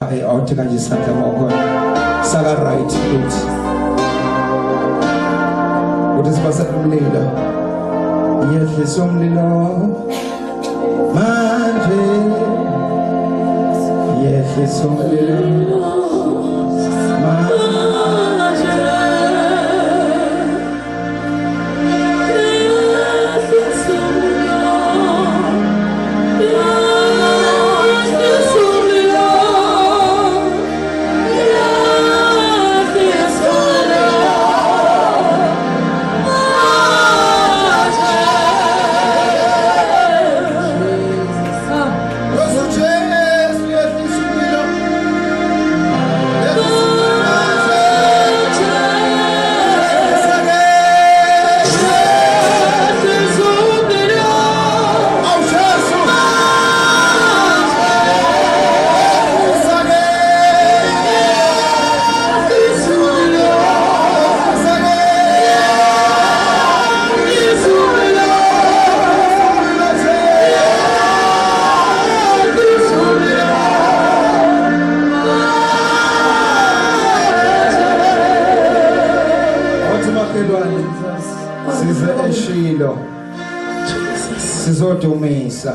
awutheka nje isandla mawukhona saka right uthi sibasumlilo Yehlisumlilo Manje Yehlisumlilo Manje size eShilo sizodumisa